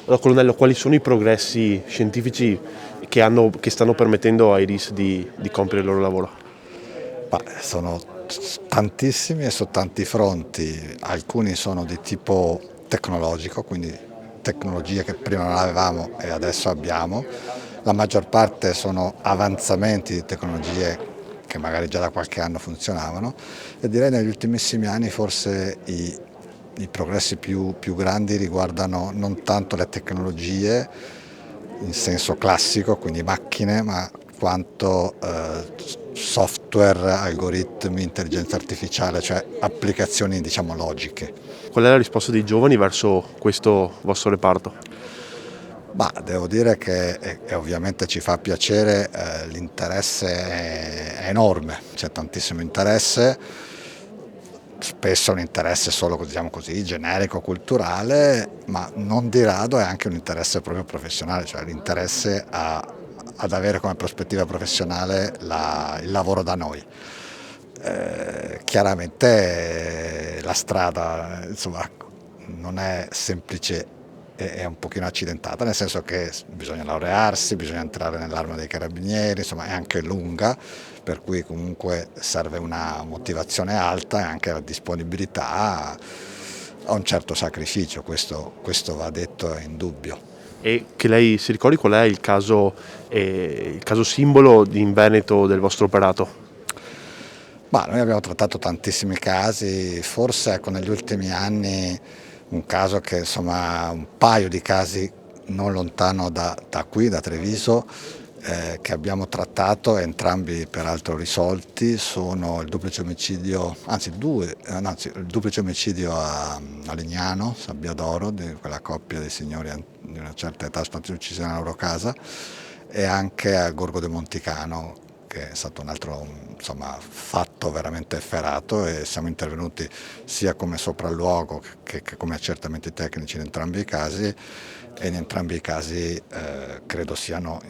Allora, colonnello, quali sono i progressi scientifici che stanno permettendo ai RIS di compiere il loro lavoro? Sono tantissimi e su tanti fronti, alcuni sono di tipo tecnologico, quindi tecnologie che prima non avevamo e adesso abbiamo, la maggior parte sono avanzamenti di tecnologie che magari già da qualche anno funzionavano e direi negli ultimissimi anni forse i progressi più grandi riguardano non tanto le tecnologie in senso classico, quindi macchine, ma quanto software, algoritmi, intelligenza artificiale, cioè applicazioni diciamo logiche. Qual è la risposta dei giovani verso questo vostro reparto? Devo dire che ovviamente ci fa piacere, l'interesse è enorme, c'è tantissimo interesse, spesso un interesse solo diciamo così, generico, culturale, ma non di rado è anche un interesse proprio professionale, cioè l'interesse ad avere come prospettiva professionale il lavoro da noi. Chiaramente la strada insomma, non è semplice, è un pochino accidentata, nel senso che bisogna laurearsi, bisogna entrare nell'Arma dei Carabinieri, insomma è anche lunga, per cui comunque serve una motivazione alta e anche la disponibilità a un certo sacrificio, questo va detto è indubbio. E che lei si ricordi qual è il caso simbolo in Veneto del vostro operato? Noi abbiamo trattato tantissimi casi, forse ecco, negli ultimi anni un caso che insomma un paio di casi non lontano da qui, da Treviso, che abbiamo trattato, entrambi peraltro risolti, sono il duplice omicidio, il duplice omicidio a Legnano, Sabbiadoro, di quella coppia di signori di una certa età stati uccisi nella loro casa, e anche a Gorgo de Monticano, che è stato un altro insomma, fatto veramente efferato, e siamo intervenuti sia come sopralluogo che come accertamenti tecnici in entrambi i casi, e in entrambi i casi credo siano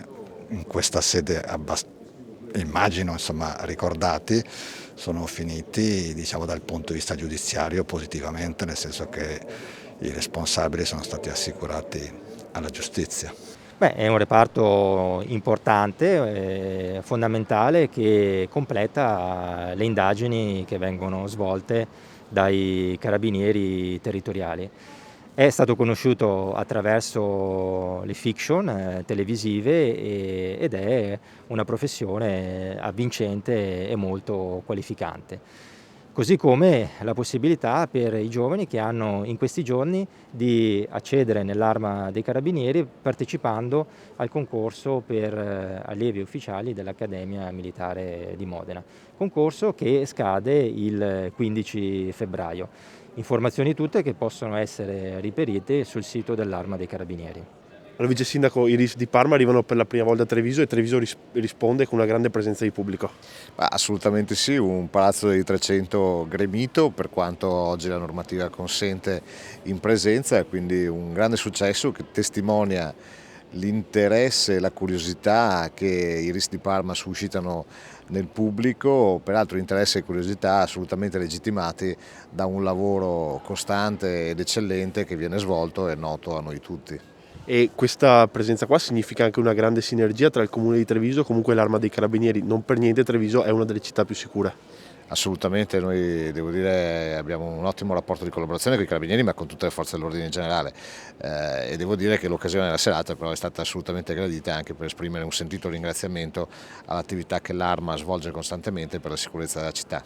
in questa sede immagino insomma, ricordati, sono finiti diciamo, dal punto di vista giudiziario positivamente, nel senso che i responsabili sono stati assicurati alla giustizia. È un reparto importante, fondamentale, che completa le indagini che vengono svolte dai carabinieri territoriali. È stato conosciuto attraverso le fiction televisive ed è una professione avvincente e molto qualificante. Così come la possibilità per i giovani che hanno in questi giorni di accedere nell'Arma dei Carabinieri partecipando al concorso per allievi ufficiali dell'Accademia Militare di Modena. Concorso che scade il 15 febbraio. Informazioni tutte che possono essere riperite sul sito dell'Arma dei Carabinieri. Allora, vice sindaco, i RIS di Parma arrivano per la prima volta a Treviso e Treviso risponde con una grande presenza di pubblico. Assolutamente sì, un palazzo di 300 gremito per quanto oggi la normativa consente in presenza, e quindi un grande successo che testimonia l'interesse e la curiosità che i RIS di Parma suscitano nel pubblico, peraltro interesse e curiosità assolutamente legittimati da un lavoro costante ed eccellente che viene svolto e noto a noi tutti. E questa presenza qua significa anche una grande sinergia tra il comune di Treviso e comunque l'Arma dei Carabinieri. Non per niente Treviso è una delle città più sicure. Assolutamente, noi devo dire abbiamo un ottimo rapporto di collaborazione con i Carabinieri, ma con tutte le forze dell'ordine in generale, e devo dire che l'occasione della serata però è stata assolutamente gradita anche per esprimere un sentito ringraziamento all'attività che l'Arma svolge costantemente per la sicurezza della città.